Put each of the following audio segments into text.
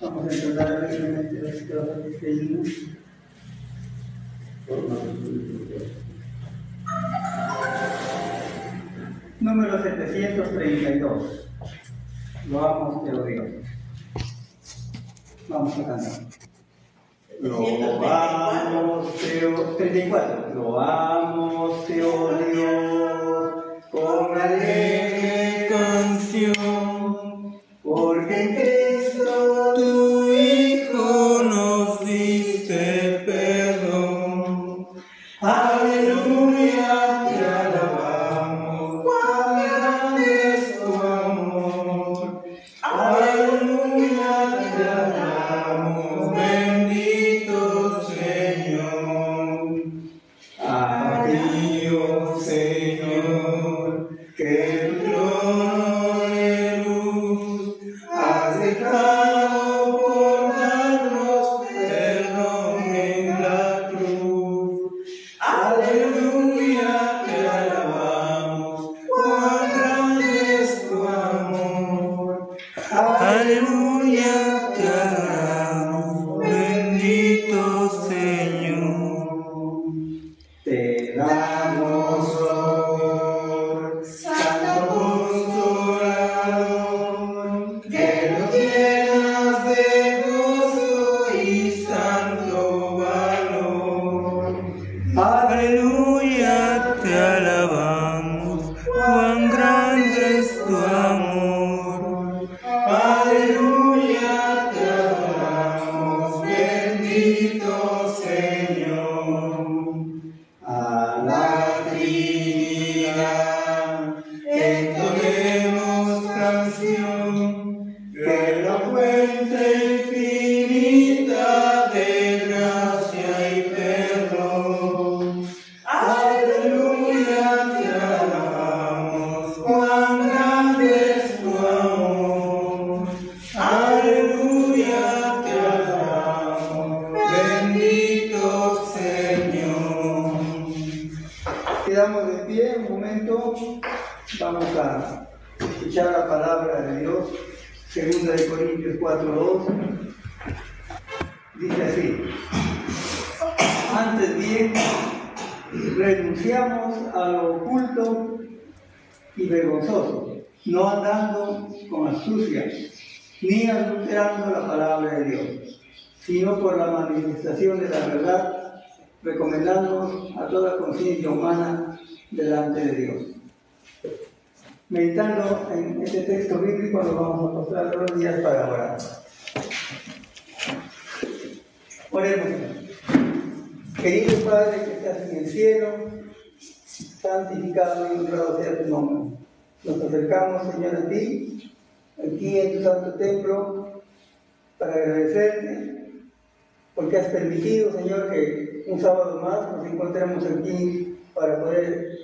Vamos a entrar brevemente las cosas que seguimos. Número 732. Loamos a Dios. Vamos a cantar. Loamos, 34. Loamos, Dios, con alegre canción, porque en Cristo tu Hijo nos diste perdón. Aleluya, te alabamos, cuán grande es tu amor. Aleluya, te alabamos, bendito Señor. A ti, oh Señor, que tu trono de luz has dejado por darnos perdón en la cruz. Aleluya, te alabamos, cuán grande es tu amor. Aleluya, te alabamos, bendito Señor. Te damos honor, Santo Consolador, que nos llenas de gozo y santo valor. Aleluya, te alabamos, cuán grande es tu amor. Aleluya, te adoramos, bendito Señor. A la Trinidad entonemos canción, que la fuente infinita de gracia y perdón. Aleluya, te alabamos, cuán grande es tu amor. Aleluya, te alabamos, bendito Señor. Quedamos de pie un momento, vamos a escuchar la palabra de Dios, 2 Corintios 4:2, dice así: antes bien, renunciamos a lo oculto y vergonzoso, no andando con astucia, ni adulterando la palabra de Dios, sino por la manifestación de la verdad, recomendándonos a toda conciencia humana delante de Dios. Meditando en este texto bíblico, nos vamos a postrar todos los días para orar. Oremos. Querido Padre que estás en el cielo, santificado y honrado sea tu nombre. Nos acercamos, Señor, a ti, aquí en tu santo templo, para agradecerte, porque has permitido, Señor, que un sábado más nos encontremos aquí para poder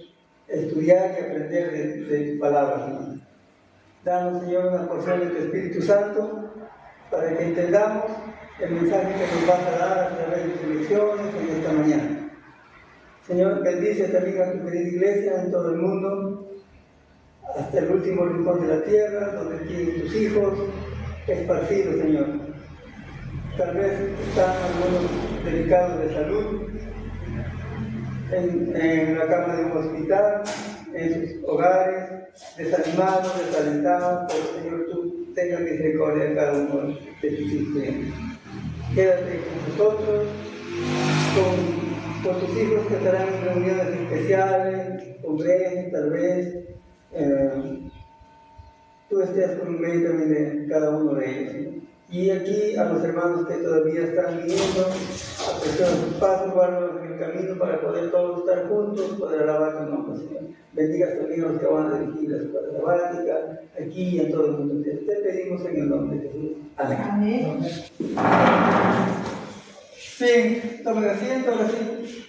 estudiar y aprender de tu palabra, Señor. Danos, Señor, una porción de tu Espíritu Santo para que entendamos el mensaje que nos vas a dar a través de tus lecciones en esta mañana. Señor, bendice también a tu querida iglesia en todo el mundo, hasta el último rincón de la tierra, donde tienen tus hijos esparcidos, Señor. Tal vez están algunos delicados de salud, en la cama de un hospital, en sus hogares, desanimados, desalentados, pero Señor, tú tengas misericordia de cada uno de tus hijos. Quédate con nosotros, con tus hijos que estarán en reuniones especiales, congresos, tal vez. Tú estés con medio también de cada uno de ellos, ¿sí? Y aquí a los hermanos que todavía están viniendo, apreciar sus pasos, guárdalos en el camino para poder todos estar juntos, poder alabar tu nombre, Señor. Bendiga también a los que van a dirigir la escuela sabática, aquí y en todo el mundo. Te pedimos en el nombre de Jesús. Amén. Bien, tomen asiento, ahora sí.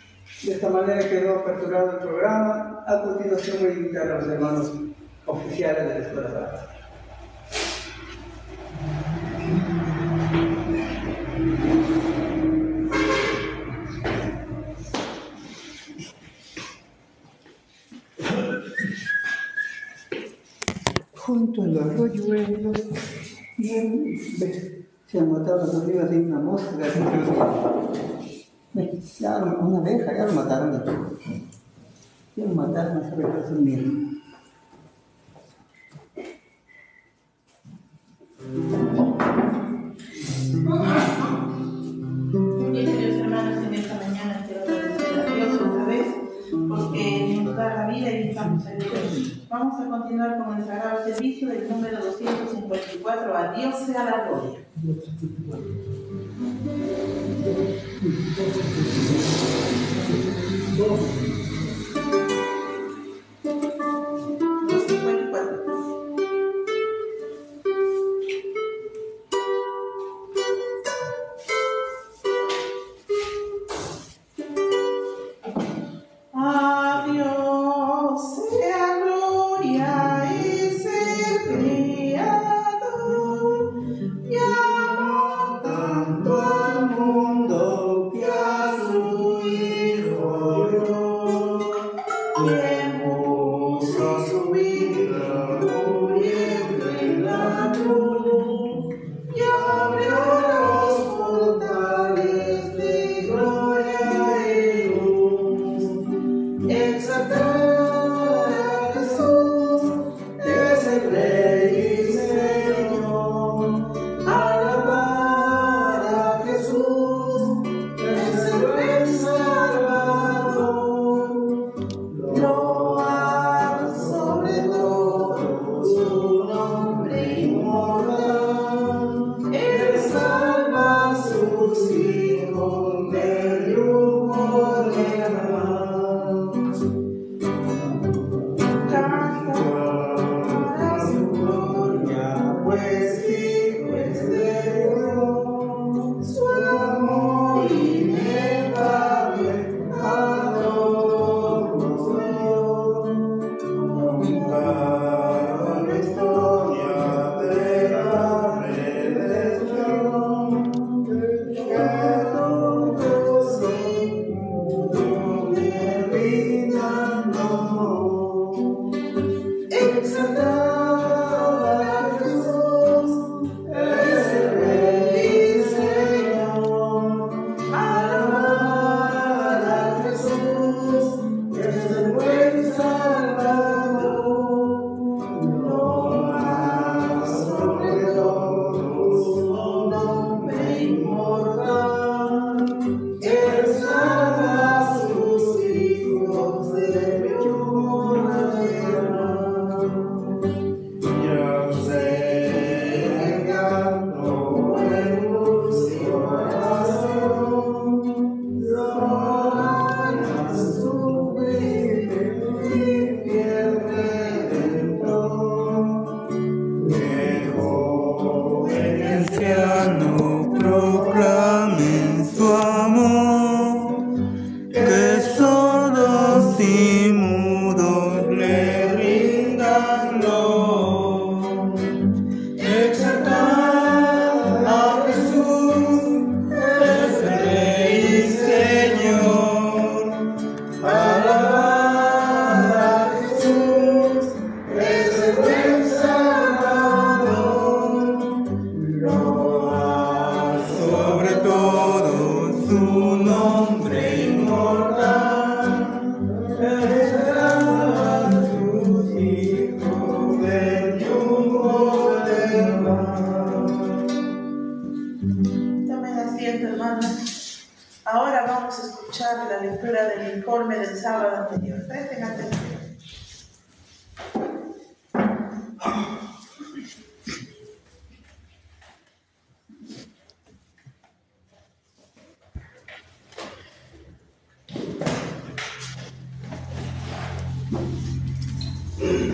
De esta manera quedó aperturado el programa. A continuación voy a invitar a los hermanos oficiales de la escuela sabática. Junto al arroyuelo, Se han matado las hormigas y una mosca, así que ya una abeja, ya lo mataron aquí. Ya lo mataron a esa abeja hormigas. Y queridos hermanos, en esta mañana quiero agradecer a Dios otra vez porque nos da la vida y estamos aquí. Vamos a continuar con el sagrado servicio del número 254. A Dios sea la gloria.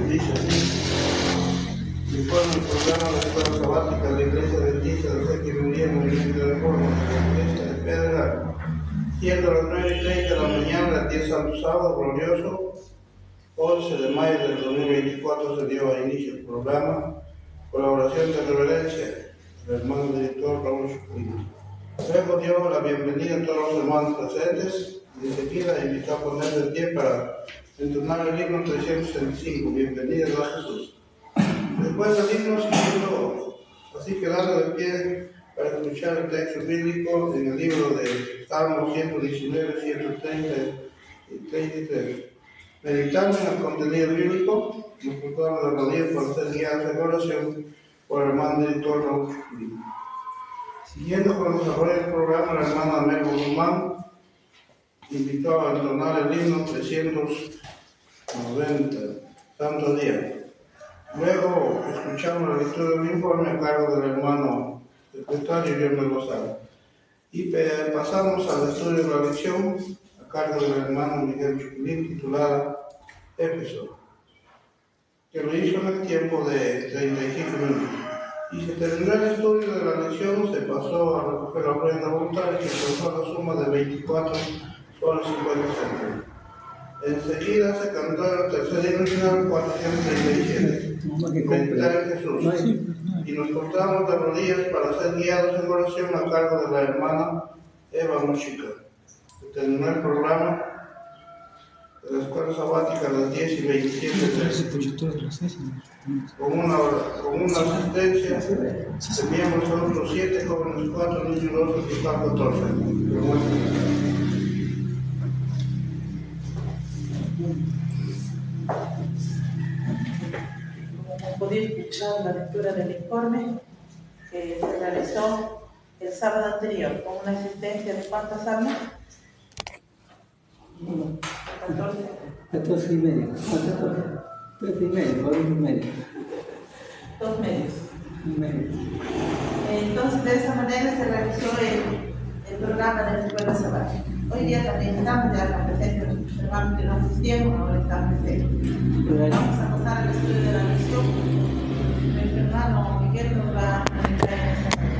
Dice así, informe el programa de la escuela sabática de la Iglesia Adventista del Séptimo Día Movimiento de Reforma de la Iglesia de Pedra, siendo las 9:30 de la mañana del día Santo Sábado glorioso, 11 de mayo del 2024 se dio a inicio el programa, colaboración de reverencia del hermano director Raúl Chucuino. Luego dio la bienvenida a todos los hermanos presentes y enseguida invitó a poner de pie para entonar el himno 365, bienvenido a Jesús. Después del himno siguiendo, así quedando de pie para escuchar el texto bíblico en el libro de Salmos 119, 130 y 33. Meditando en el contenido bíblico, nos colocamos de rodillas para ser guiados en oración por el hermano director Raúl. Siguiendo con el desarrollo del programa, la hermana Amel Guzmán invitó a entonar el himno 390, Santo Día. Luego escuchamos la lectura del informe a cargo del hermano secretario Guillermo González. Y pasamos al estudio de la lección a cargo del hermano Miguel Chuculín, titulada Éfeso, que lo hizo en el tiempo de 35 minutos. Y se terminó el estudio de la lección, se pasó a recoger la ofrenda voluntaria que alcanzó la suma de 24 soles 50 centavos. Enseguida se cantó el tercer himno final 437, Meditar en Jesús, y nos cortamos de rodillas para ser guiados en oración a cargo de la hermana Eva Mochica. Se terminó el programa de la escuela sabática a las 10:27 con una asistencia de miembros de otros 7 jóvenes, 4 niños, 2 y total 14. Como podéis escuchar la lectura del informe que se realizó el sábado anterior con una asistencia de ¿cuántas almas? 14 y medio. 13 y medio, 2 y medio. 2 medios. Medio. Entonces, de esa manera se realizó el programa de la escuela sabática. Hoy día también estamos ya la presencia de los hermanos que no asistieron, ahora están presentes. Vamos a pasar al estudio de la lección. Nuestro hermano Miguel nos va a entrar en esta manera.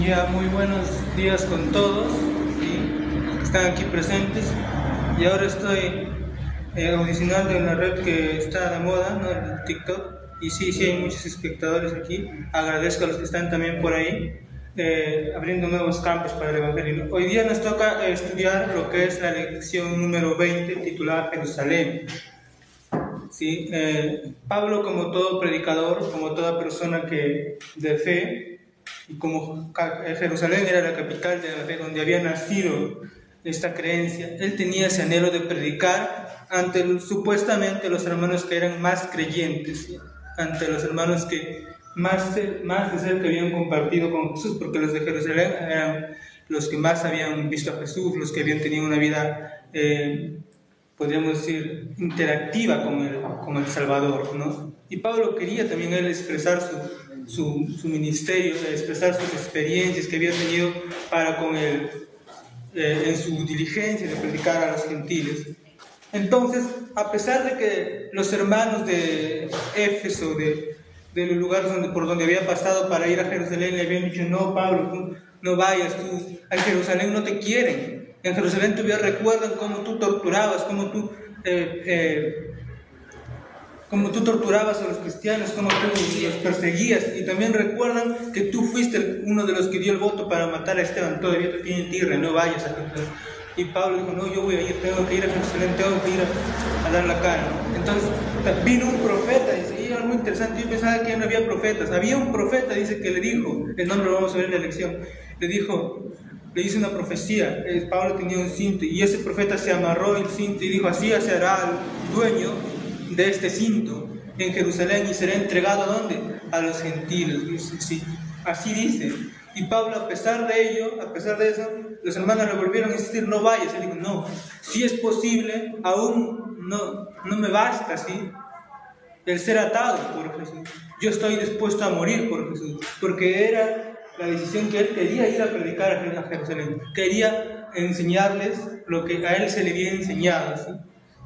Ya, muy buenos días con todos que están aquí presentes. Y ahora estoy audicionando en la red que está de moda, ¿no? El TikTok. Y sí hay muchos espectadores aquí. Agradezco a los que están también por ahí, abriendo nuevos campos para el Evangelio. Hoy día nos toca estudiar lo que es la lección número 20, titulada Jerusalén. ¿Sí? Pablo, como todo predicador, como toda persona de fe, y como Jerusalén era la capital de la fe, donde había nacido esta creencia, él tenía ese anhelo de predicar ante supuestamente los hermanos que eran más creyentes, ¿sí? Ante los hermanos que más de cerca habían compartido con Jesús, porque los de Jerusalén eran los que más habían visto a Jesús, los que habían tenido una vida, podríamos decir, interactiva con el Salvador, ¿no? Y Pablo quería también él expresar su ministerio, expresar sus experiencias que había tenido en su diligencia de predicar a los gentiles. Entonces, a pesar de que los hermanos de Éfeso, de los lugares por donde había pasado para ir a Jerusalén, le habían dicho: no, Pablo, tú no vayas, tú a Jerusalén no te quieren. En Jerusalén todavía recuerdan cómo tú torturabas, cómo tú torturabas a los cristianos, cómo tú los perseguías, y también recuerdan que tú fuiste uno de los que dio el voto para matar a Esteban. Todavía te tienen tierra, no vayas a Jerusalén. Y Pablo dijo: no, yo voy a ir, tengo que ir a Jerusalén, tengo que ir a dar la cara, ¿no? Entonces vino un profeta, dice, y era muy interesante. Yo pensaba que ya no había profetas. Había un profeta, dice, que le dijo, el nombre lo vamos a ver en la lección, le hizo una profecía. Pablo tenía un cinto, y ese profeta se amarró el cinto y dijo: así se hará el dueño de este cinto en Jerusalén, y será entregado ¿a dónde? A los gentiles. Sí, así dice. Y Pablo, a pesar de eso, los hermanos le volvieron a insistir: no vayas. Él dijo: no, si es posible, aún no me basta, ¿sí?, el ser atado por Jesús. Yo estoy dispuesto a morir por Jesús, porque era la decisión que él quería ir a predicar a Jerusalén. Quería enseñarles lo que a él se le había enseñado, ¿sí?,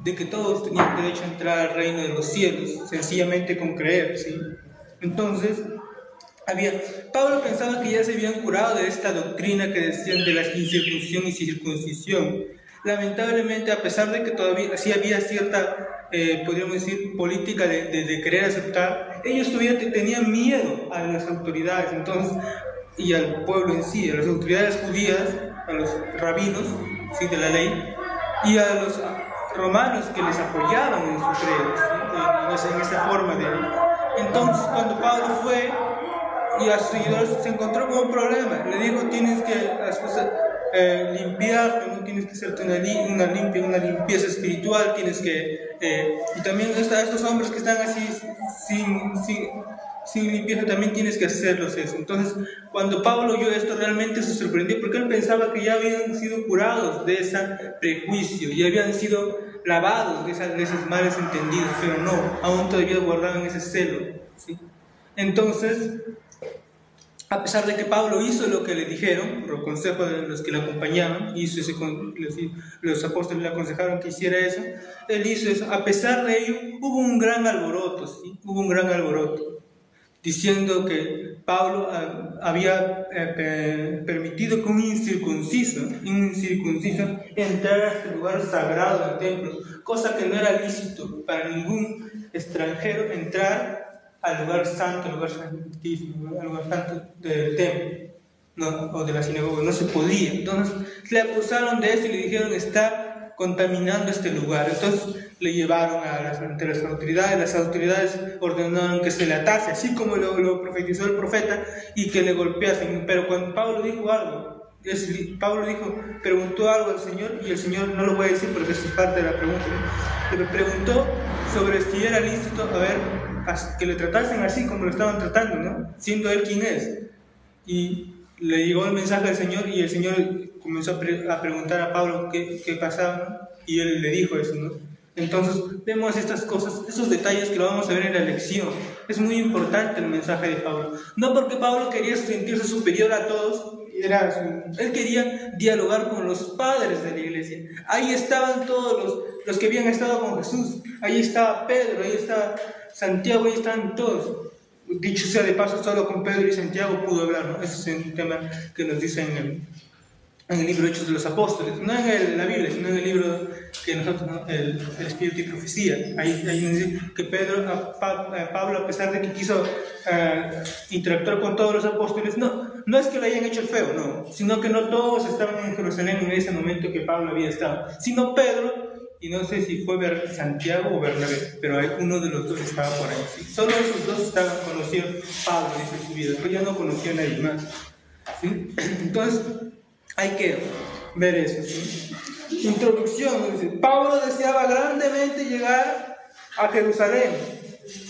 de que todos tenían derecho a entrar al reino de los cielos, sencillamente con creer, ¿sí? Entonces, Pablo pensaba que ya se habían curado de esta doctrina que decían de la incircuncisión y circuncisión. Lamentablemente, a pesar de que todavía sí había cierta, podríamos decir, política de querer aceptar, ellos todavía tenían miedo a las autoridades, entonces, y al pueblo en sí, a las autoridades judías, a los rabinos, ¿sí?, de la ley, y a los romanos que les apoyaban en su fe, ¿sí? en esa forma de... Entonces, cuando Pablo fue y a sus seguidores se encontró con un problema, le dijo: tienes que limpiarte, ¿no? Tienes que hacerte una limpieza espiritual, tienes que... y también estos hombres que están así sin limpieza, también tienes que hacerlos eso. Entonces, cuando Pablo oyó esto, realmente se sorprendió, porque él pensaba que ya habían sido curados de ese prejuicio, ya habían sido lavados de esos males entendidos, pero no, aún todavía guardaban ese celo, ¿sí? Entonces, a pesar de que Pablo hizo lo que le dijeron, por consejo de los que le acompañaban, los apóstoles le aconsejaron que hiciera eso, él hizo eso. A pesar de ello, hubo un gran alboroto, ¿sí? Hubo un gran alboroto, diciendo que Pablo había permitido que un incircunciso entrara a este lugar sagrado del templo, cosa que no era lícito para ningún extranjero entrar al lugar santo, al lugar santísimo, al lugar santo del templo, ¿no? O de la sinagoga, no se podía. Entonces le acusaron de eso y le dijeron: está contaminando este lugar. Entonces le llevaron ante las autoridades ordenaron que se le atase, así como lo profetizó el profeta, y que le golpeasen. Pero cuando Pablo dijo algo, preguntó algo al Señor, y el Señor, no lo voy a decir porque eso es parte de la pregunta, ¿no? Le preguntó sobre si era lícito, que le tratasen así como lo estaban tratando, ¿no? Siendo él quien es. Y le llegó el mensaje del Señor, y el Señor comenzó a preguntar a Pablo qué pasaba, ¿no? Y él le dijo eso, ¿no? Entonces vemos estas cosas, esos detalles que lo vamos a ver en la lección. Es muy importante el mensaje de Pablo. No porque Pablo quería sentirse superior a todos, él quería dialogar con los padres de la iglesia. Ahí estaban todos los que habían estado con Jesús. Ahí estaba Pedro, ahí estaba Santiago, ahí estaban todos. Dicho sea de paso, solo con Pedro y Santiago pudo hablar, ¿no? Ese es un tema que nos dice en el libro Hechos de los Apóstoles, no en la Biblia, sino en el libro que nosotros, ¿no? el Espíritu y Profecía. Ahí nos dice que Pablo, a pesar de que quiso interactuar con todos los apóstoles, no es que le hayan hecho el feo, no, sino que no todos estaban en Jerusalén en ese momento que Pablo había estado, sino Pedro, y no sé si fue Santiago o Bernabé, pero uno de los dos estaba por ahí, ¿sí? Solo esos dos estaban conociendo Pablo en su vida, pues ya no conocía a nadie más, ¿sí? Entonces hay que ver eso, ¿sí? Introducción, dice: Pablo deseaba grandemente llegar a Jerusalén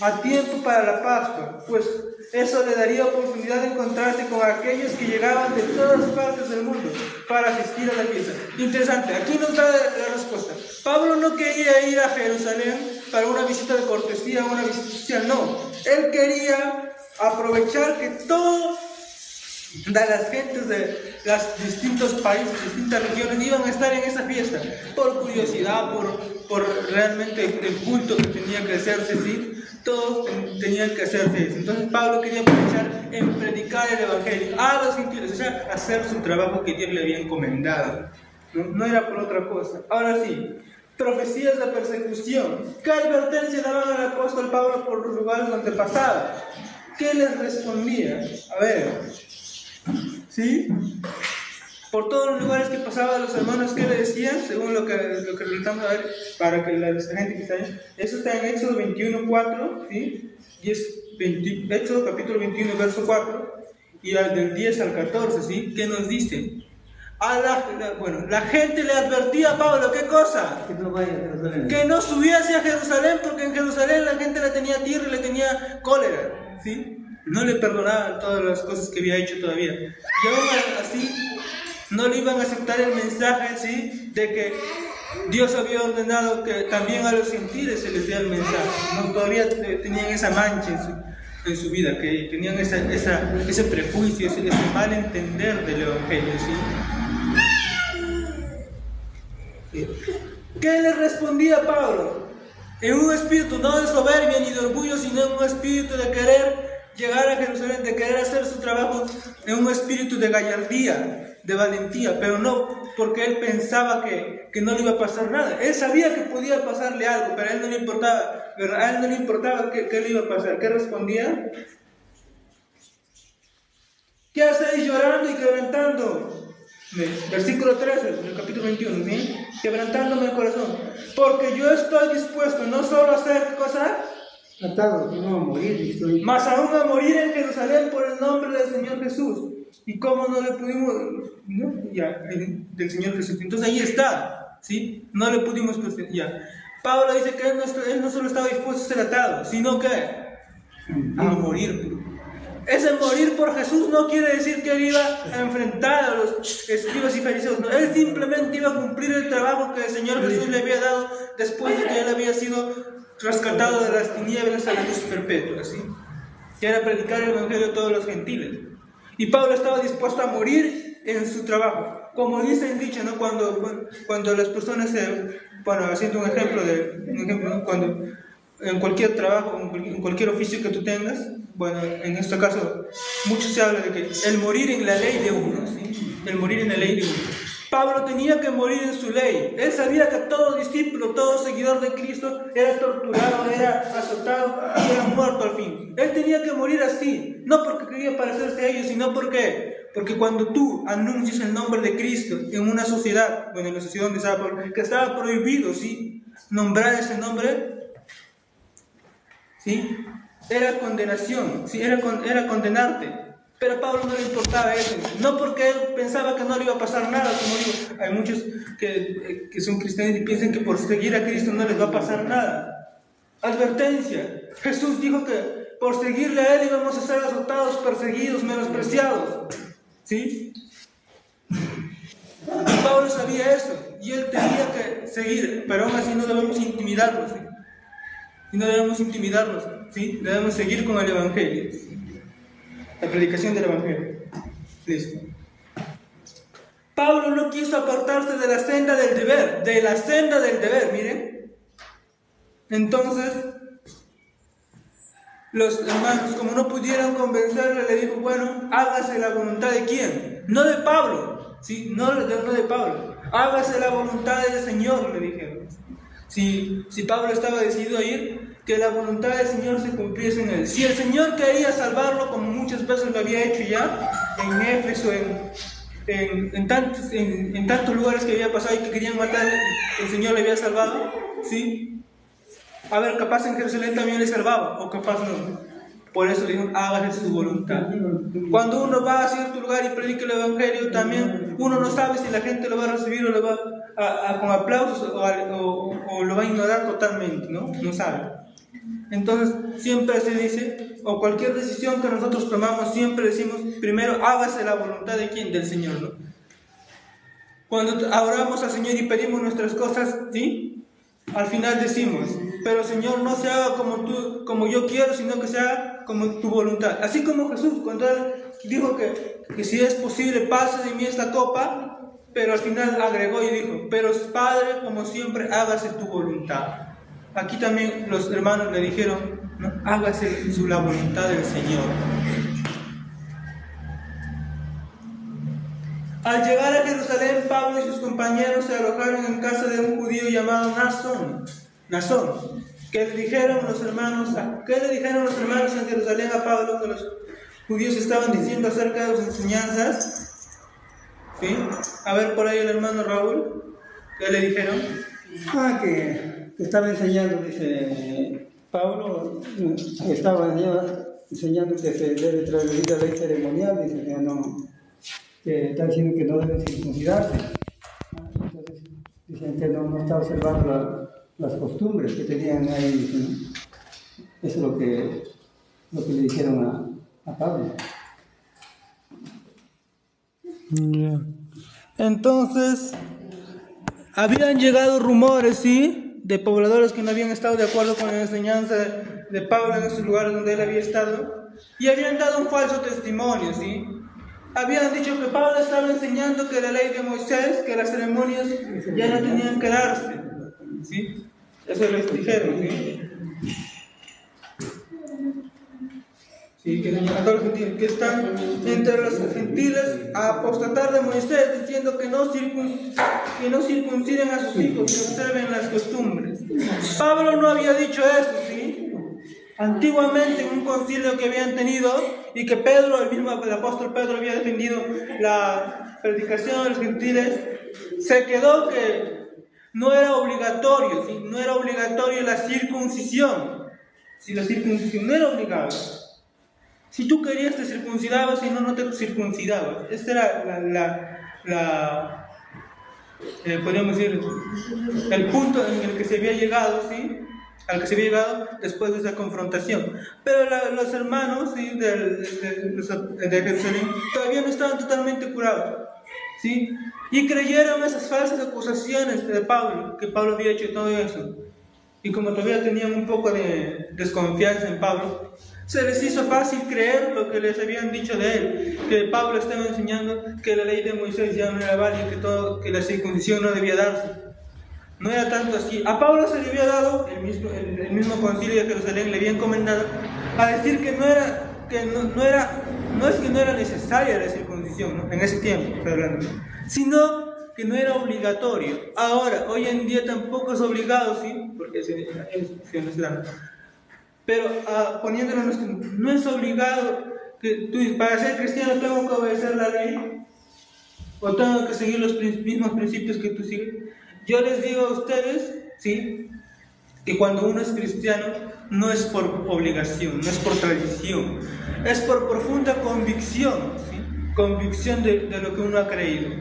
a tiempo para la Pascua, pues eso le daría oportunidad de encontrarse con aquellos que llegaban de todas partes del mundo para asistir a la fiesta. Interesante, aquí nos da la respuesta. Pablo no quería ir a Jerusalén para una visita de cortesía, una visita social, no. Él quería aprovechar que todas las gentes de los distintos países, distintas regiones iban a estar en esa fiesta, por curiosidad, por realmente el culto que tenía que hacerse, ¿sí? Todos tenían que hacerse eso. Entonces Pablo quería aprovechar en predicar el evangelio a los gentiles, o sea, hacer su trabajo que Dios le había encomendado. No era por otra cosa. Ahora sí, profecías de persecución. ¿Qué advertencia daban al apóstol Pablo por los lugares donde pasaba? ¿Qué les respondía? A ver, ¿sí? Por todos los lugares que pasaban los hermanos, ¿qué le decían? Según lo que relatamos, a ver, para que la gente que está ahí. Eso está en Éxodo 21:4, ¿sí? Éxodo capítulo 21, verso 4, y del 10 al 14, ¿sí? ¿Qué nos dice? La gente le advertía a Pablo, ¿qué cosa? Que no vaya a Jerusalén. Que no subiese a Jerusalén, porque en Jerusalén la gente le tenía tierra y le tenía cólera, ¿sí? No le perdonaban todas las cosas que había hecho todavía. Y aún así no le iban a aceptar el mensaje, ¿sí? De que Dios había ordenado que también a los gentiles se les diera el mensaje. No, todavía tenían esa mancha en su vida, que tenían ese prejuicio, ese mal entender del evangelio, ¿sí? ¿Qué le respondía Pablo? En un espíritu no de soberbia ni de orgullo, sino en un espíritu de querer llegar a Jerusalén, de querer hacer su trabajo, en un espíritu de gallardía, de valentía, pero no porque él pensaba que no le iba a pasar nada. Él sabía que podía pasarle algo, pero a él no le importaba, ¿verdad? A él no le importaba qué le iba a pasar. ¿Qué respondía? ¿Qué hacéis llorando y quebrantando Versículo 13 del capítulo 21, ¿sí? Quebrantándome el corazón, porque yo estoy dispuesto no solo a hacer, ¿qué cosa? Atado, no a morir, estoy. Más aún a morir en Jerusalén por el nombre del Señor Jesús. ¿Y cómo no le pudimos? ¿No? Ya, del Señor Jesús. Entonces ahí está, ¿sí? No le pudimos, ya. Pablo dice que él no solo estaba dispuesto a ser atado, sino que a morir. Ese morir por Jesús no quiere decir que él iba a enfrentar a los escribas y fariseos, no. Él simplemente iba a cumplir el trabajo que el Señor Jesús le había dado después de que él había sido rescatado de las tinieblas a la luz perpetua, ¿sí? Que era predicar el evangelio a todos los gentiles. Y Pablo estaba dispuesto a morir en su trabajo. Como dice el dicho, ¿no? Cuando las personas haciendo un ejemplo, ¿no? Cuando en cualquier trabajo, en cualquier oficio que tú tengas, bueno, en este caso, mucho se habla de que el morir en la ley de uno, ¿sí? El morir en la ley de uno. Pablo tenía que morir en su ley. Él sabía que todo discípulo, todo seguidor de Cristo era torturado, era azotado y era muerto al fin. Él tenía que morir así, no porque quería parecerse a ellos, sino porque cuando tú anuncias el nombre de Cristo en una sociedad, bueno, en la sociedad donde estaba Pablo, que estaba prohibido, ¿sí?, nombrar ese nombre, ¿sí?, era condenación, ¿sí?, era condenarte. Pero a Pablo no le importaba eso, no porque él pensaba que no le iba a pasar nada, como digo, hay muchos que son cristianos y piensan que por seguir a Cristo no les va a pasar nada. Advertencia, Jesús dijo que por seguirle a él íbamos a ser azotados, perseguidos, menospreciados, ¿sí? Y Pablo sabía eso, y él tenía que seguir, pero aún así no debemos intimidarlos, ¿sí? Y no debemos intimidarlos, ¿sí? Debemos seguir con el Evangelio, ¿sí? La predicación del Evangelio. Listo. Pablo no quiso apartarse de la senda del deber, miren. Entonces, los hermanos, como no pudieron convencerle, le dijo, bueno, hágase la voluntad de quién, no de Pablo, ¿sí? No de Pablo, hágase la voluntad del Señor, le dijeron. Si Pablo estaba decidido a ir, que la voluntad del Señor se cumpliese en él. Si el Señor quería salvarlo, como muchas veces lo había hecho ya, en Éfeso, en tantos lugares que había pasado y que querían matar, el Señor le había salvado, ¿sí? A ver, capaz en Jerusalén también le salvaba, o capaz no. Por eso le dijo, hágase su voluntad. Cuando uno va a cierto lugar y predica el Evangelio, también uno no sabe si la gente lo va a recibir o lo va con aplausos o lo va a ignorar totalmente, ¿no? No sabe. Entonces, siempre se dice, o cualquier decisión que nosotros tomamos, siempre decimos, primero, hágase la voluntad de quién, del Señor, ¿no? Cuando oramos al Señor y pedimos nuestras cosas, ¿sí?, al final decimos, pero Señor, no se haga como yo quiero, sino que se haga como tu voluntad. Así como Jesús, cuando él dijo que si es posible, pase de mí esta copa, pero al final agregó y dijo, pero Padre, como siempre, hágase tu voluntad. Aquí también los hermanos le dijeron, ¿no?, hágase la voluntad del Señor. Al llegar a Jerusalén, Pablo y sus compañeros se alojaron en casa de un judío llamado Nasón. ¿Qué le dijeron los hermanos en Jerusalén a Pablo que los judíos estaban diciendo acerca de sus enseñanzas? ¿Sí? A ver por ahí el hermano Raúl, ¿qué le dijeron? Que estaba enseñando, dice Pablo, estaba enseñando que se debe traer la ley ceremonial, dice que no, que está diciendo que no deben circuncidarse. Entonces dicen que no está observando las costumbres que tenían ahí, dicen. Eso es lo que le dijeron a Pablo. Yeah. Entonces, habían llegado rumores, ¿sí?, de pobladores que no habían estado de acuerdo con la enseñanza de Pablo en esos lugares donde él había estado, y habían dado un falso testimonio, ¿sí? Habían dicho que Pablo estaba enseñando que la ley de Moisés, que las ceremonias ya no tenían que darse, ¿sí? Eso les dijeron, ¿sí? Sí, que a todos los gentiles que están entre los gentiles a apostatar de Moisés, diciendo que no circunciden a sus hijos y observen las costumbres. Pablo no había dicho eso, ¿sí? Antiguamente, en un concilio que habían tenido y que Pedro, el apóstol Pedro había defendido la predicación de los gentiles, se quedó que no era obligatorio, ¿sí? No era obligatorio la circuncisión. Si la circuncisión no era obligada. Si tú querías te circuncidabas, si no, no te circuncidabas. Esta era podríamos decir, el punto en el que se había llegado, ¿sí? Al que se había llegado después de esa confrontación. Pero los hermanos, ¿sí? de Jerusalén todavía no estaban totalmente curados, ¿sí? Y creyeron esas falsas acusaciones de Pablo, que Pablo había hecho todo eso. Y como todavía tenían un poco de desconfianza en Pablo, se les hizo fácil creer lo que les habían dicho de él, que Pablo estaba enseñando que la ley de Moisés ya no era válida, que la circuncisión no debía darse. No era tanto así. A Pablo se le había dado, el mismo concilio de Jerusalén le había encomendado a decir que no es que no era necesaria la circuncisión, ¿no? En ese tiempo, estoy hablando, sino que no era obligatorio. Ahora, hoy en día tampoco es obligado, ¿sí? Porque es institución islámica. Pero poniéndolo en nuestro, no es obligado que tú, para ser cristiano tengo que obedecer la ley o tengo que seguir los mismos principios que tú sigues. Yo les digo a ustedes, ¿sí? Que cuando uno es cristiano no es por obligación, no es por tradición, es por profunda convicción, ¿sí? Convicción de lo que uno ha creído.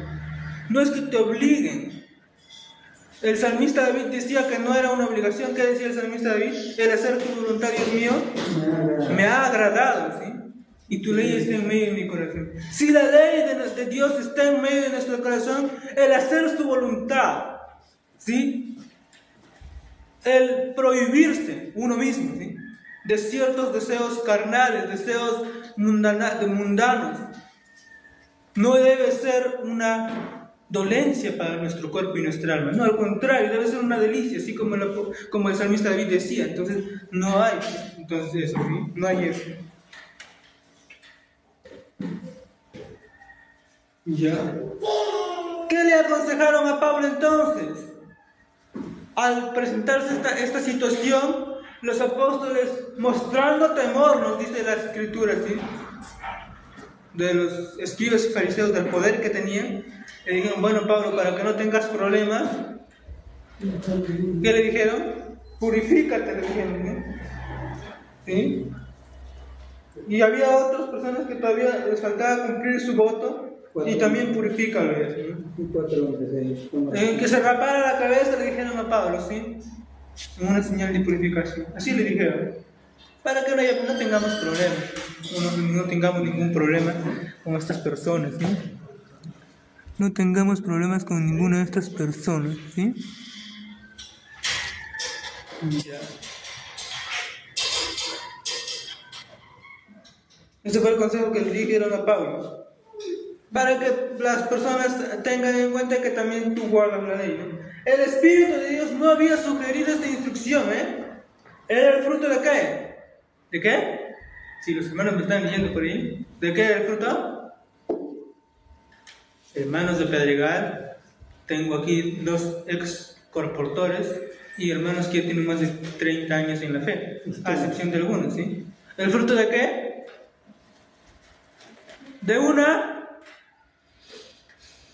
No es que te obliguen. El salmista David decía que no era una obligación. ¿Qué decía el salmista David? El hacer tu voluntad, Dios mío, me ha agradado, ¿sí? Y tu ley está en medio de mi corazón. Si la ley de Dios está en medio de nuestro corazón, el hacer su voluntad, ¿sí? El prohibirse uno mismo, ¿sí? De ciertos deseos carnales, deseos mundanos, no debe ser una dolencia para nuestro cuerpo y nuestra alma. No, al contrario, debe ser una delicia, así como el salmista David decía. Entonces, no hay eso, ¿sí? No hay eso. Ya. ¿Qué le aconsejaron a Pablo entonces? Al presentarse esta situación, los apóstoles, mostrando temor, nos dice la Escritura, ¿sí? De los escribas y fariseos, del poder que tenían, le dijeron: bueno, Pablo, para que no tengas problemas, ¿qué le dijeron? Purifícate, le dijeron, ¿sí? Y había otras personas que todavía les faltaba cumplir su voto, y también purifícalo, ¿sí? Que se rapara la cabeza, le dijeron a Pablo, ¿sí? Una señal de purificación, así le dijeron, para que no tengamos problemas, no tengamos ningún problema con estas personas, ¿sí? No tengamos problemas con ninguna de estas personas, ¿sí? Ya. Ese fue el consejo que le dijeron a Pablo, para que las personas tengan en cuenta que también tú guardas la ley, ¿no? El Espíritu de Dios no había sugerido esta instrucción, ¿eh? ¿Era el fruto de qué? ¿De qué? Si los hermanos me están leyendo por ahí, ¿de qué era el fruto? Hermanos de Pedregal, tengo aquí 2 ex corportores y hermanos que tienen más de 30 años en la fe, a excepción de algunos, ¿sí? ¿El fruto de qué? De una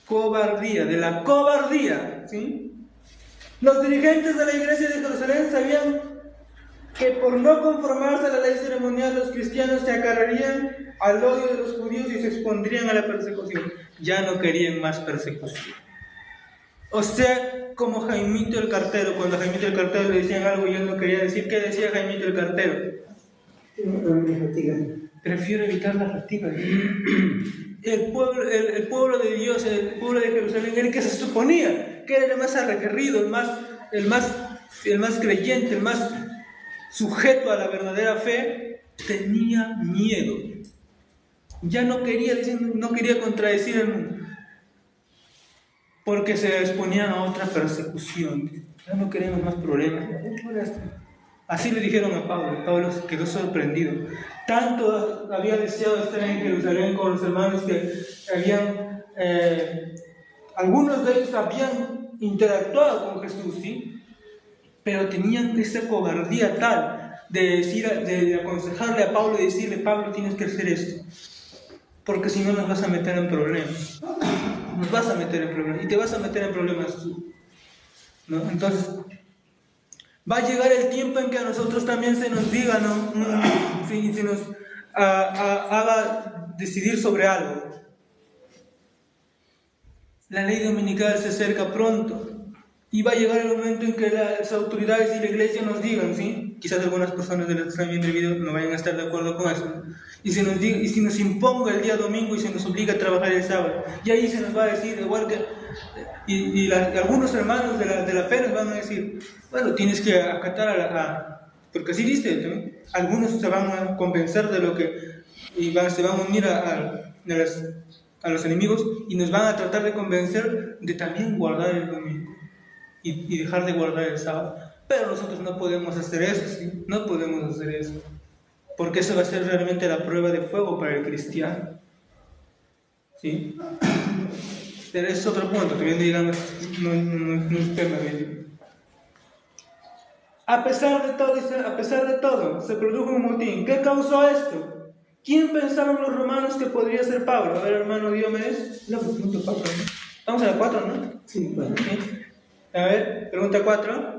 cobardía, de la cobardía, ¿sí? Los dirigentes de la iglesia de Jerusalén sabían que por no conformarse a la ley ceremonial los cristianos se acarrearían al odio de los judíos y se expondrían a la persecución. Ya no querían más persecución. O sea, como Jaimito el cartero, cuando a Jaimito el cartero le decían algo y él no quería decir, ¿qué decía Jaimito el cartero? Prefiero evitar la fatiga. El pueblo de Dios, el pueblo de Jerusalén, era el que se suponía que era el más arrequerido, el más creyente, el más sujeto a la verdadera fe, tenía miedo. Ya no quería contradecir el mundo, porque se exponían a otra persecución. Ya no queremos más problemas. Así le dijeron a Pablo. Pablo quedó sorprendido. Tanto había deseado estar en Jerusalén con los hermanos que habían, algunos de ellos habían interactuado con Jesús, ¿sí? Pero tenían esa cobardía tal de aconsejarle a Pablo y decirle: Pablo, tienes que hacer esto, porque si no nos vas a meter en problemas. Nos vas a meter en problemas y te vas a meter en problemas tú, ¿no? Entonces va a llegar el tiempo en que a nosotros también se nos diga, ¿no? Se nos haga decidir sobre algo. La ley dominical se acerca pronto y va a llegar el momento en que las autoridades y la iglesia nos digan, ¿sí? Quizás algunas personas de las que están viendo el video no vayan a estar de acuerdo con eso, ¿no? Y si nos imponga el día domingo y se nos obliga a trabajar el sábado, y ahí se nos va a decir, igual que algunos hermanos de la fe nos van a decir: bueno, tienes que acatar porque así dice, ¿no? Algunos se van a convencer de lo que se van a unir a los enemigos y nos van a tratar de convencer de también guardar el domingo y dejar de guardar el sábado. Pero nosotros no podemos hacer eso, ¿sí? No podemos hacer eso, porque eso va a ser realmente la prueba de fuego para el cristiano, ¿sí? Pero es otro punto, también digamos, no es tema bien. A pesar de todo, se produjo un motín. ¿Qué causó esto? ¿Quién pensaron los romanos que podría ser Pablo? A ver, hermano Diomedes. La pregunta 4, ¿no? Vamos a la 4, ¿no? Sí, bueno. ¿Sí? A ver, pregunta 4.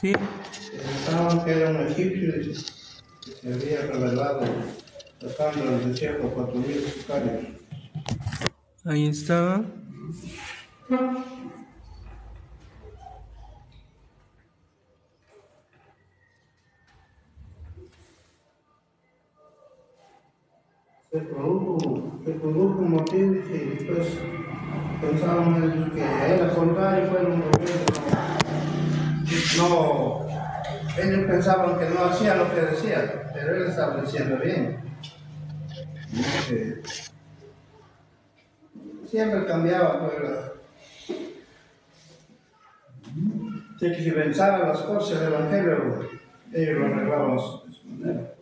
¿Sí? Pensaban que era un egipcio que se había revelado sacando del desierto 4,000 sicarios. Ahí estaba. Se produjo un motivo y después pensaban ellos que él al contrario fue un gobierno. No, ellos pensaban que no hacía lo que decía, pero él estaba diciendo bien. Siempre cambiaba, pues, que si pensaban las cosas del Evangelio, ellos lo arreglaban de su manera.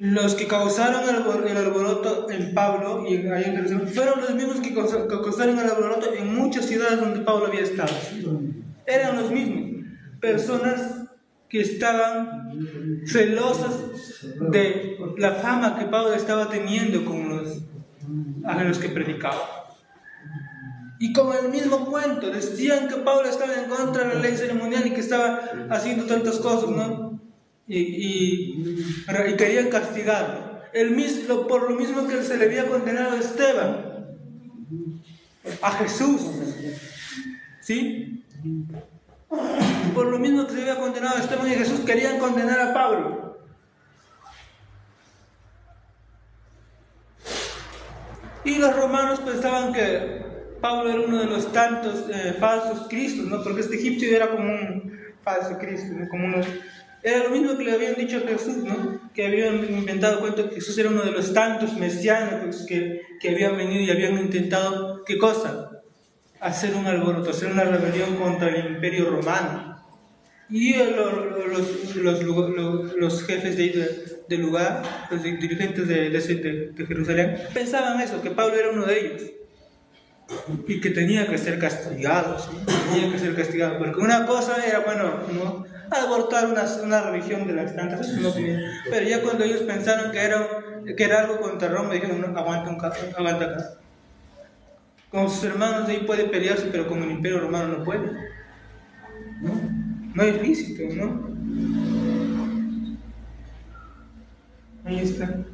Los que causaron el alboroto en Pablo y ahí en Jerusalén fueron los mismos que causaron el alboroto en muchas ciudades donde Pablo había estado. Eran los mismos, personas que estaban celosas de la fama que Pablo estaba teniendo con a los que predicaba. Y con el mismo cuento, decían que Pablo estaba en contra de la ley ceremonial y que estaba haciendo tantas cosas, ¿no? Y querían castigarlo. Por lo mismo que se le había condenado a Esteban, a Jesús, ¿sí? Por lo mismo que se había condenado a Esteban y a Jesús, querían condenar a Pablo. Y los romanos pensaban que Pablo era uno de los tantos falsos cristos, ¿no? Porque este egipcio era como un falso cristo, ¿no? Era lo mismo que le habían dicho a Jesús, ¿no? Que habían inventado cuento que Jesús era uno de los tantos mesiánicos que habían venido y habían intentado, ¿qué cosa? Hacer un alboroto, hacer una rebelión contra el imperio romano. Y los jefes del lugar, los dirigentes de Jerusalén, pensaban eso, que Pablo era uno de ellos. Y que tenía que ser castigado, ¿sí? Tenía que ser castigado, porque una cosa era, bueno, ¿no? Abortar una religión de las tantas, no tenía. Pero ya cuando ellos pensaron que era algo contra Roma, dijeron: no, aguanta acá. Con sus hermanos ahí puede pelearse, pero con el imperio romano no puede, no es lícito, ¿no? Ahí está.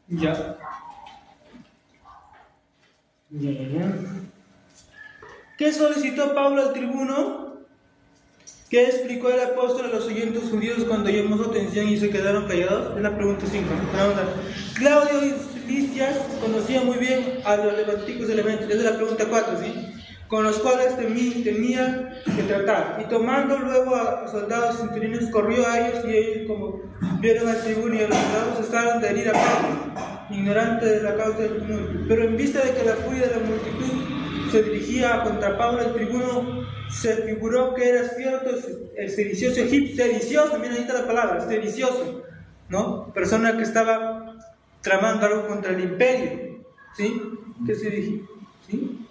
Ya. ¿Qué solicitó Pablo al tribuno? ¿Qué explicó el apóstol a los oyentes judíos cuando llamó su atención y se quedaron callados? Es la pregunta 5. Claudio y Lisias conocían muy bien a los levanticos elementos. Es la pregunta 4, ¿sí? Con los cuales tenía que tratar. Y tomando luego a soldados centuriones, corrió a ellos, y ellos, como vieron al tribuno y a los soldados, cesaron de herir a Pablo, ignorante de la causa del tumulto. Pero en vista de que la furia de la multitud se dirigía contra Pablo, el tribuno se figuró que era cierto el sedicioso egipcio, sedicioso, miren ahí está la palabra, sedicioso, ¿no? Persona que estaba tramando algo contra el imperio, ¿sí? ¿Qué se dijo? ¿Sí?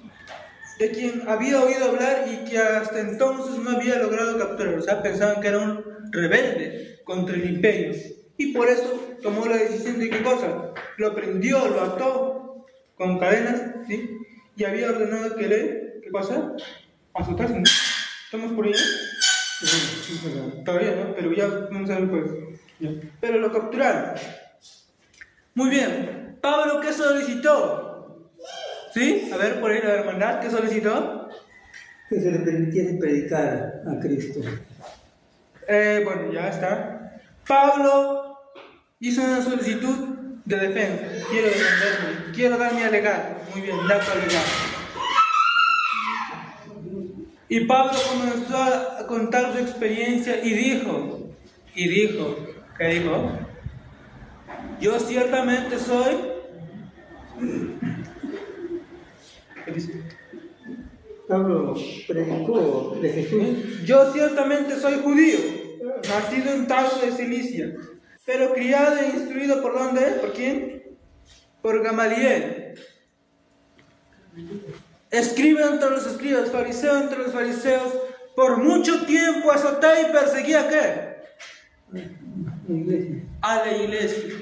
De quien había oído hablar y que hasta entonces no había logrado capturar, o sea, pensaban que era un rebelde contra el imperio, y por eso tomó la decisión de ¿qué cosa? Lo prendió, lo ató con cadenas, ¿sí? Y había ordenado que le, ¿qué cosa? Azotarse, ¿no? ¿Estamos por allá? Todavía, ¿no? Pero ya vamos a ver pues. Ya. Pero lo capturaron. Muy bien. Pablo, ¿qué solicitó? ¿Sí? A ver, por ahí la hermandad, ¿qué solicitó? Que se le permitiese predicar a Cristo. Bueno, ya está. Pablo hizo una solicitud de defensa. Quiero defenderme, quiero dar mi alegato. Muy bien, da tu alegato. Y Pablo comenzó a contar su experiencia y dijo, ¿qué dijo? Yo ciertamente soy... ¿Qué dice? Pablo predicó de Jesús. Yo ciertamente soy judío, nacido en Tarso de Cilicia, pero criado e instruido ¿por dónde? ¿Por quién? Por Gamaliel. Escribe entre los escribas, fariseo entre los fariseos, por mucho tiempo azoté y perseguí ¿a qué? A la iglesia.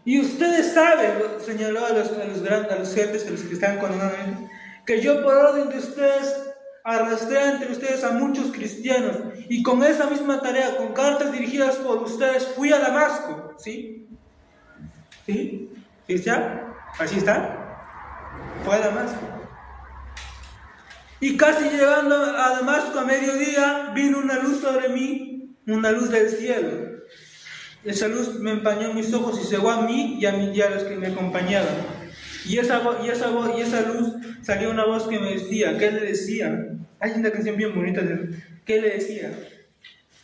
Y ustedes saben, señaló a los jefes, a los que están condenando, que yo por orden de ustedes arrastré entre ustedes a muchos cristianos, y con esa misma tarea, con cartas dirigidas por ustedes, fui a Damasco. ¿Sí? ¿Sí? ¿Sí está? ¿Así está? Fue a Damasco. Y casi llegando a Damasco a mediodía, vino una luz sobre mí, una luz del cielo. Esa luz me empañó mis ojos y cegó a mí y a los que me acompañaban. Y esa luz salió una voz que me decía, ¿qué le decía? Hay una canción bien bonita de ¿qué le decía?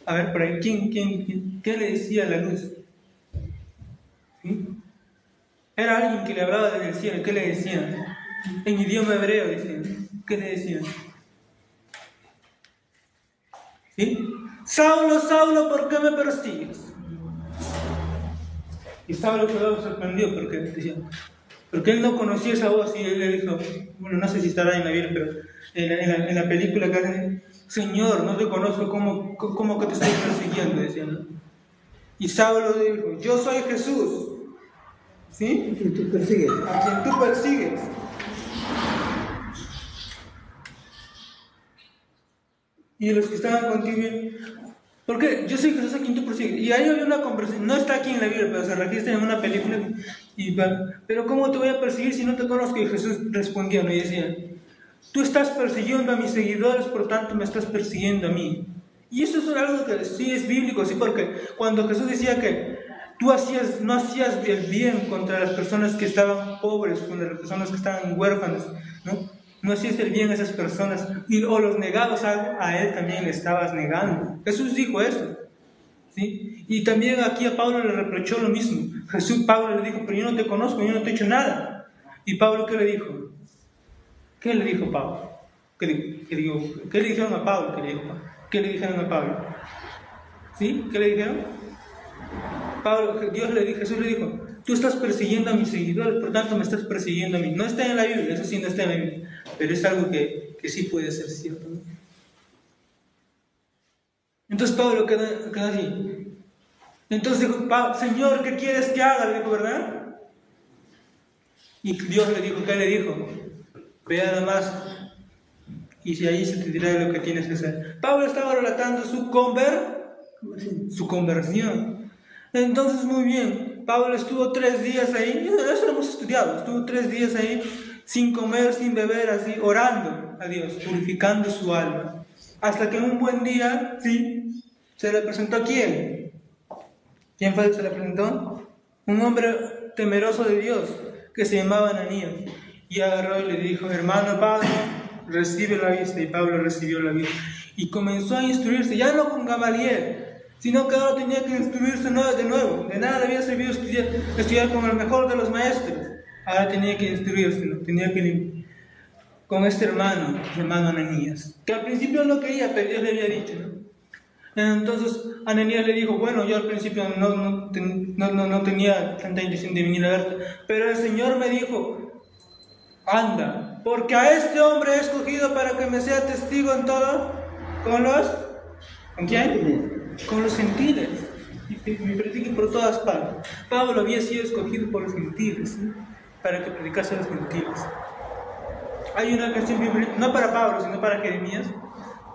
A ver, por ahí, ¿quién? ¿Qué le decía la luz? ¿Sí? Era alguien que le hablaba desde el cielo, ¿qué le decía? En idioma hebreo decían, ¿qué le decían? ¿Sí? Saulo, Saulo, ¿por qué me persigues? Y Saulo quedó sorprendido porque él no conocía esa voz, y él le dijo, bueno, no sé si estará en la Biblia, pero en la película que hacen, Señor, no te conozco, ¿cómo que te estoy persiguiendo? Decía, ¿no? Y Saulo dijo, yo soy Jesús, ¿sí? ¿A quien tú persigues? A quien tú persigues. Y los que estaban contigo, porque yo soy Jesús a quien tú persigues. Y ahí había una conversación, no está aquí en la Biblia, pero se registra en una película. Pero ¿cómo te voy a perseguir si no te conozco? Y Jesús respondió, ¿no? Y decía, tú estás persiguiendo a mis seguidores, por tanto me estás persiguiendo a mí. Y eso es algo que sí es bíblico, sí, porque cuando Jesús decía que tú no hacías el bien contra las personas que estaban pobres, contra las personas que estaban huérfanas, ¿no? No hacías el bien a esas personas, o los negabas a él también le estabas negando. Jesús dijo eso, ¿sí? Y también aquí a Pablo le reprochó lo mismo. Pablo le dijo, pero yo no te conozco, yo no te he hecho nada. ¿Y Pablo qué le dijo? ¿Qué le dijo Pablo? ¿Qué le dijeron a Pablo? ¿Qué le dijeron a Pablo? ¿Sí? ¿Qué le dijeron? Jesús le dijo, tú estás persiguiendo a mis seguidores, por tanto me estás persiguiendo a mí. No está en la Biblia, eso sí no está en la Biblia, pero es algo que sí puede ser cierto, ¿no? Entonces Pablo quedó así. Entonces dijo, Señor, ¿qué quieres que haga? Le dijo, ¿verdad? Y Dios le dijo, ¿qué le dijo? Ve a Damasco, y si ahí se te dirá lo que tienes que hacer. Pablo estaba relatando su conversión. Entonces, muy bien, Pablo estuvo 3 días ahí, eso lo hemos estudiado, estuvo 3 días ahí, sin comer, sin beber, así, orando a Dios, purificando su alma. Hasta que un buen día, sí, se le presentó ¿a quién? ¿Quién fue el que se le presentó? Un hombre temeroso de Dios, que se llamaba Ananías, y agarró y le dijo, hermano Pablo, recibe la vista. Y Pablo recibió la vista, y comenzó a instruirse, ya no con Gamaliel, sino que ahora tenía que instruirse de nuevo. De nada le había servido estudiar con el mejor de los maestros. Ahora tenía que instruirse, ¿no? Con este hermano Ananías, que al principio no quería, pero Dios le había dicho, ¿no? Entonces Ananías le dijo, bueno, yo al principio no tenía tanta intención de venir a verte, pero el Señor me dijo, anda, porque a este hombre he escogido para que me sea testigo en todo, ¿con quién? Con los gentiles, y me predique por todas partes. Pablo había sido escogido por los gentiles, ¿sí? Para que predicase a los gentiles. Hay una canción bíblica, no para Pablo, sino para Jeremías,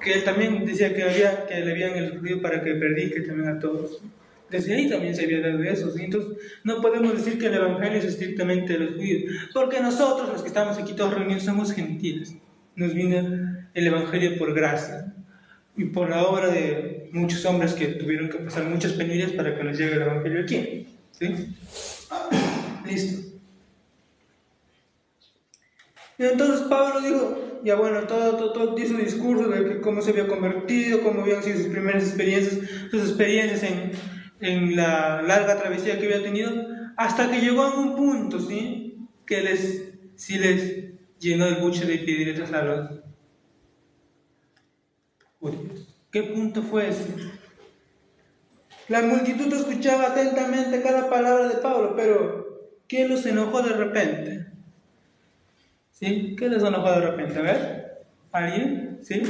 que él también decía que le habían escogido para que predique también a todos. Desde ahí también se había dado eso, ¿sí? Entonces no podemos decir que el evangelio es estrictamente de los judíos, porque nosotros, los que estamos aquí todos reunidos, somos gentiles. Nos viene el evangelio por gracia y por la obra de muchos hombres que tuvieron que pasar muchas penurias para que les llegue el evangelio aquí, ¿sí? Listo. Y entonces Pablo dijo, ya bueno, todo dio su discurso de que cómo se había convertido, cómo habían sido sus primeras experiencias, sus experiencias en la larga travesía que había tenido, hasta que llegó a un punto, ¿sí? Que les llenó el buche de piedritas a los judíos. ¿Qué punto fue ese? La multitud escuchaba atentamente cada palabra de Pablo, pero ¿quién los enojó de repente? ¿Sí? ¿Qué les enojó de repente? A ver, ¿alguien? ¿Sí?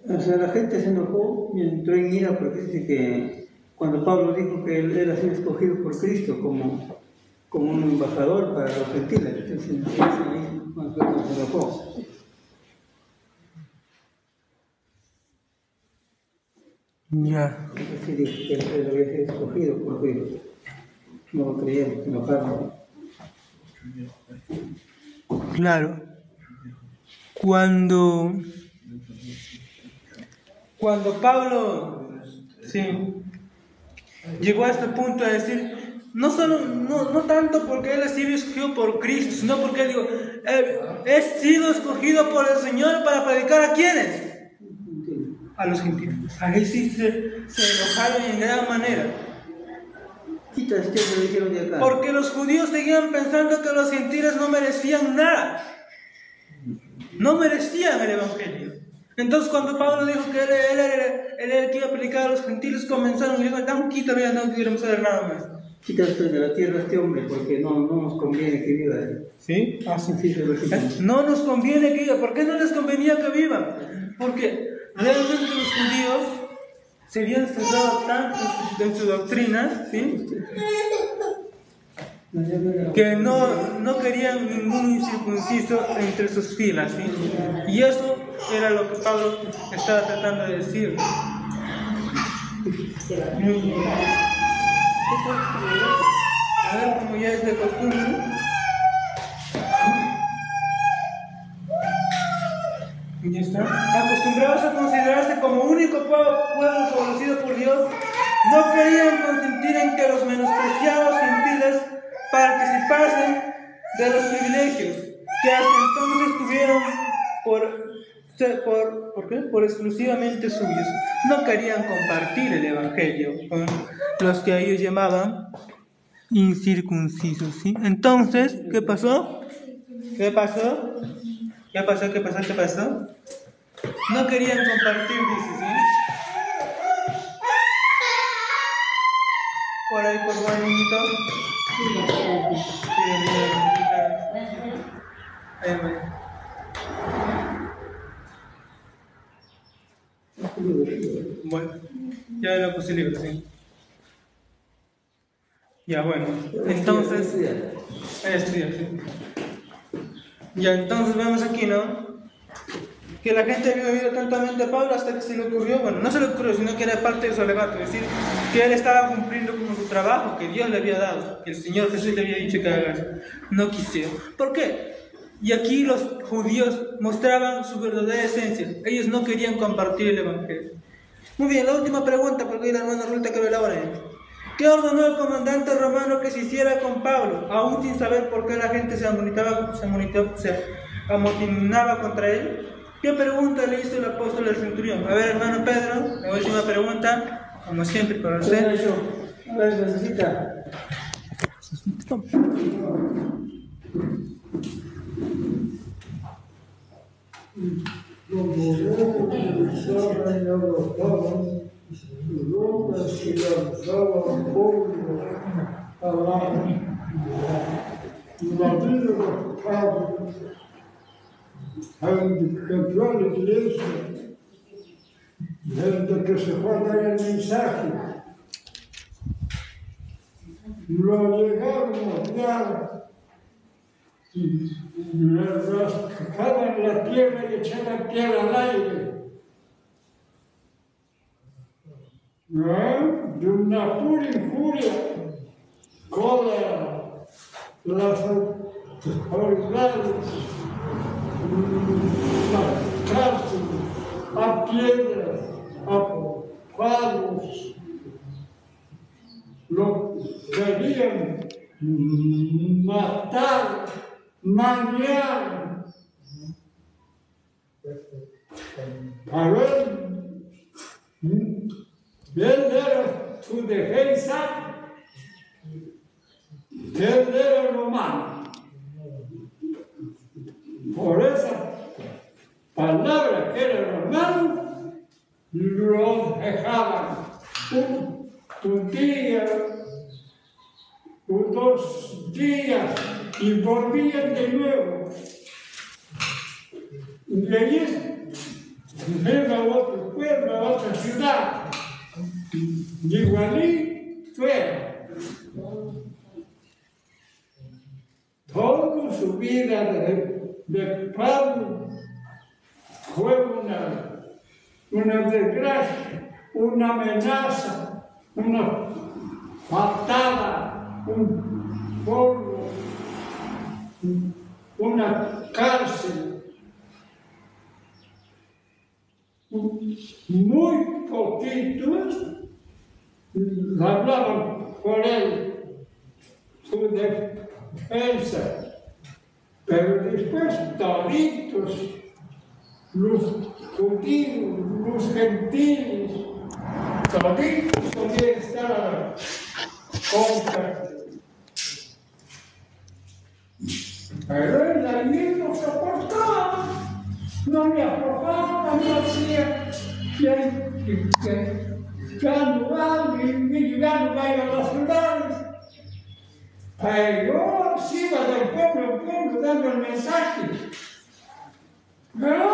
La gente se enojó y entró en ira porque dice que cuando Pablo dijo que él era sido escogido por Cristo como un embajador para los gentiles, entonces cuando se enojó. Ya. Así dijo que él había sido escogido por Cristo. No lo creyeron, se enojaron. Claro, cuando Pablo llegó a este punto de decir, no tanto porque él ha sido escogido por Cristo, sino porque él dijo, he sido escogido por el Señor para predicar ¿a quiénes? A los gentiles. Ahí sí se enojaron en gran manera. Porque los judíos seguían pensando que los gentiles no merecían nada. No merecían el evangelio. Entonces cuando Pablo dijo que él era el que iba a predicar a los gentiles, comenzaron y dijeron, quítalo, ya no queremos saber nada más. Quítate de la tierra a este hombre porque no nos conviene que viva él. ¿Sí? No nos conviene que viva. ¿Por qué no les convenía que vivan? Porque realmente los judíos se habían cerrado tanto en su doctrina, ¿sí? Que no querían ningún incircunciso entre sus filas, ¿sí? Y eso era lo que Pablo estaba tratando de decir. A ver, como ya es de costumbre, ya está. Acostumbrados a considerarse como único pueblo favorecido por Dios, no querían consentir en que los menospreciados gentiles participasen de los privilegios que hasta entonces tuvieron por exclusivamente suyos. No querían compartir el evangelio con los que ellos llamaban incircuncisos, ¿sí? Entonces, ¿qué pasó? No querían compartir, dice, ¿sí? Por ahí, por buen niñito. Bueno, ya lo puse libre, ¿sí? Ya, bueno, entonces... Estudia, sí. Ya, entonces vemos aquí, ¿no? Que la gente había oído atentamente a Pablo hasta que se le ocurrió, bueno, no se le ocurrió, sino que era parte de su alegato, es decir, que él estaba cumpliendo con su trabajo que Dios le había dado, que el Señor Jesús le había dicho que haga eso. No quisieron. ¿Por qué? Y aquí los judíos mostraban su verdadera esencia. Ellos no querían compartir el evangelio. Muy bien, la última pregunta, porque hoy la hermana Rulta que ve la hora. ¿Qué ordenó el comandante romano que se hiciera con Pablo, aún sin saber por qué la gente se amotinaba contra él? ¿Qué pregunta le hizo el apóstol al centurión? A ver, hermano Pedro, la última pregunta, como siempre, para usted. A ver, necesita. Roma si lanzaba polvo abajo. La vida de los padres, aunque entró a la iglesia, desde que se fue a dar el mensaje, lo llegaron a odiar y le rascaban la tierra y echaban tierra al aire. ¿No? De una pura injuria con las autoridades, las cárceles, a piedras, a palos. Lo querían matar, manear. A ver, él era su defensa, él era romano. Por esa palabra que era romano, lo dejaban un día, 2 días, y volvían de nuevo. Y allí se iba a otro pueblo, a otra ciudad. Igualí fue. Toda su vida de Pablo fue una desgracia, una amenaza, una patada, un polvo, una cárcel. Muy poquitos hablaban por él, su defensa, pero después toditos, los judíos, los gentiles, toditos podían estar a la contra. Pero él allí no soportaba, no le aflojaba, no hacía que ya no van, y ya no van a las ciudades. Pero sí iba del pueblo en pueblo dando el mensaje. Pero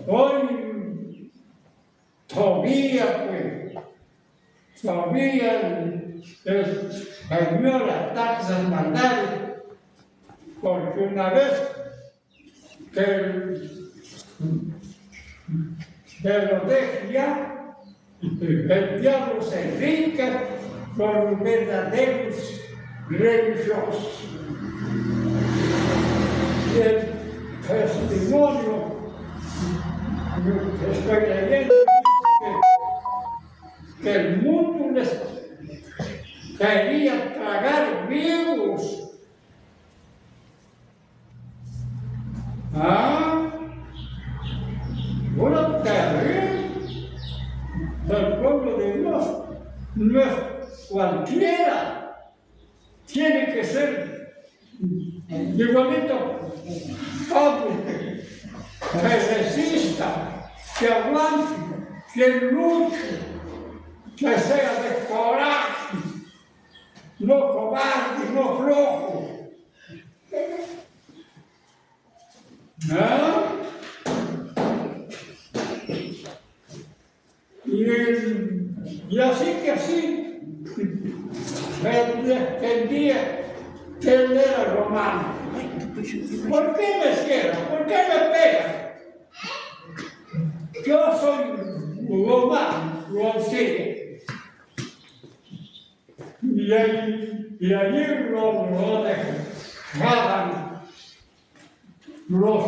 hoy todavía el Señor ataca al mandato, porque una vez que lo deje ya, el diablo se enriquece con los verdaderos religiosos. Y el testimonio que estoy leyendo dice que el mundo les quería tragar vivos. Una terrible del pueblo de Dios no es cualquiera, tiene que ser igualito pobre, que resista, que aguante, que luche, que sea de coraje, no cobarde, no flojo. ¿No? Y así que así, entendía que él era romano. ¿Por qué me cierra? ¿Por qué me pega? Yo soy romano, lo sé. Y allí lo dejaban, los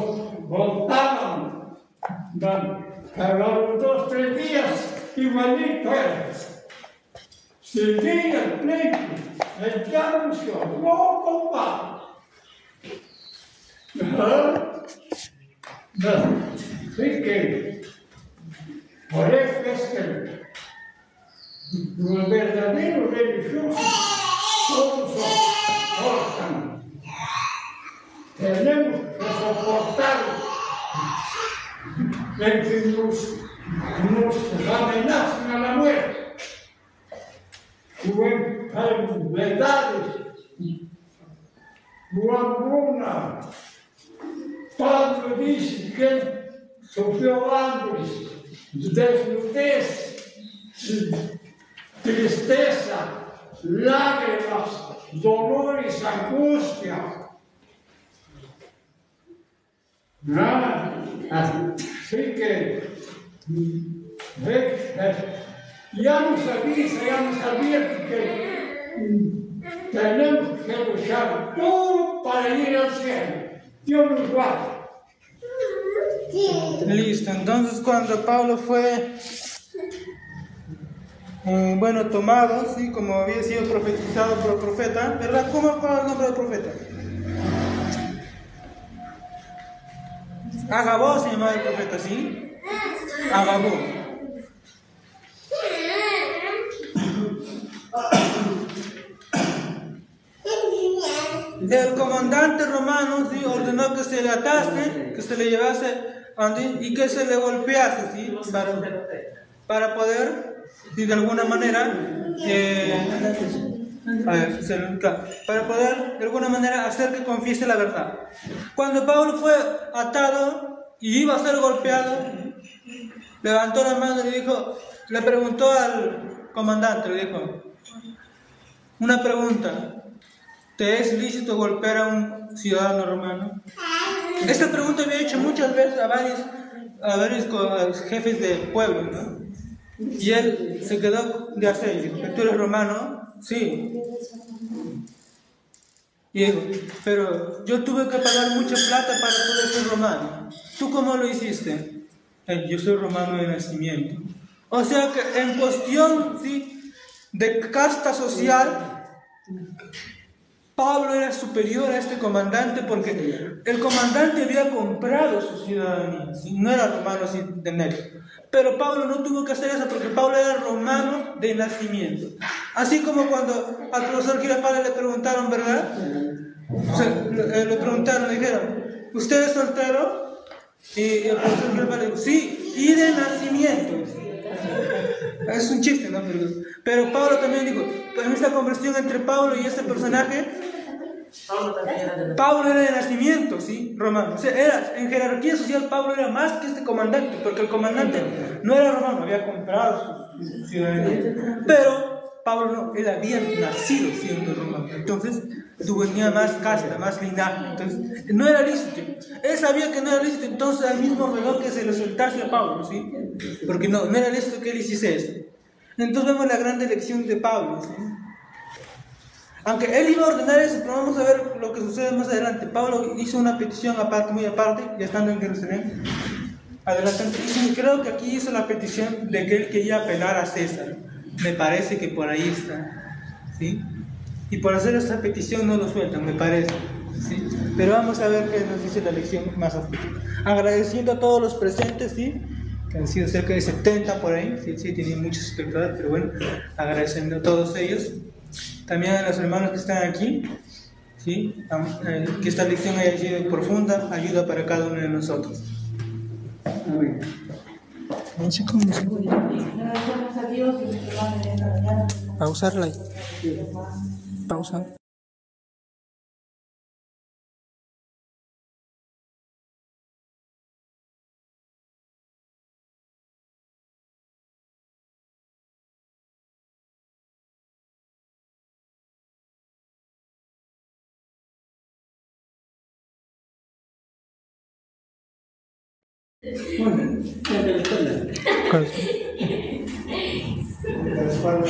botaban, pero a los 2 o 3 días igualito era. Seguía el pleito, el diablo se habló con Pablo. Así que, por eso es que los verdaderos religiosos todos soportan. Tenemos que soportar en que nos amenazan a la muerte, o enfermedades, o hambruna. Pablo dice que él sufrió hambre, desnudez, tristeza, lágrimas, dolores, angustia. Así que ya nos advierte que tenemos que luchar todo para ir al cielo. Dios nos guarde. Listo, entonces cuando Pablo fue tomado, ¿sí? Como había sido profetizado por el profeta, ¿verdad? ¿Cómo fue el nombre del profeta? Agabó se llamaba el profeta, ¿sí? Agabó. El comandante romano, ¿sí? Ordenó que se le atase, que se le llevase y que se le golpease, ¿sí? Para poder, ¿sí? De alguna manera, hacer que confiese la verdad. Cuando Pablo fue atado y iba a ser golpeado, levantó la mano y le preguntó al comandante, le dijo, una pregunta, ¿te es lícito golpear a un ciudadano romano? Esta pregunta había hecho muchas veces a varios jefes de pueblo, ¿no? Y él se quedó de hacer, ¿tú eres romano? Sí. Y dijo, pero yo tuve que pagar mucha plata para poder ser romano. ¿Tú cómo lo hiciste? Yo soy romano de nacimiento. O sea que en cuestión, ¿sí? De casta social, Pablo era superior a este comandante porque el comandante había comprado su ciudadanía, ¿sí? No era romano así de mérito. Pero Pablo no tuvo que hacer eso porque Pablo era romano de nacimiento. Así como cuando al profesor Girafales le preguntaron, ¿verdad? Le preguntaron, le dijeron, ¿usted es soltero? Y el profesor Girafales dijo, sí, y de nacimiento. Es un chiste, ¿no? Pero Pablo también dijo, en esta conversión entre Pablo y este personaje, Pablo era de nacimiento, ¿sí? Romano. O sea, en jerarquía social Pablo era más que este comandante, porque el comandante no era romano, había comprado su ciudadanía. Pero Pablo no, él había nacido siendo romano. Entonces, tenía más casta, más linaje. Entonces, no era lícito. Él sabía que no era lícito, entonces al mismo ordenó que se lo soltase a Pablo, ¿sí? Porque no era lícito que él hiciese eso. Entonces vemos la gran elección de Pablo, ¿sí? Aunque él iba a ordenar eso, pero vamos a ver lo que sucede más adelante. Pablo hizo una petición aparte, muy aparte, ya estando en Jerusalén. Adelante, creo que aquí hizo la petición de que él quería apelar a César. Me parece que por ahí está, ¿sí? Y por hacer esta petición no lo sueltan, me parece, ¿sí? Pero vamos a ver qué nos dice la lección más a futuro. Agradeciendo a todos los presentes, ¿sí? Que han sido cerca de 70 por ahí, sí, tienen muchos espectadores, pero bueno, agradeciendo a todos ellos. También a los hermanos que están aquí, ¿sí? Que esta lección haya sido profunda, ayuda para cada uno de nosotros. Amén. Agradecemos a Dios y nuestro Padre en esta mañana. Pausarla. Pausa. La espalda.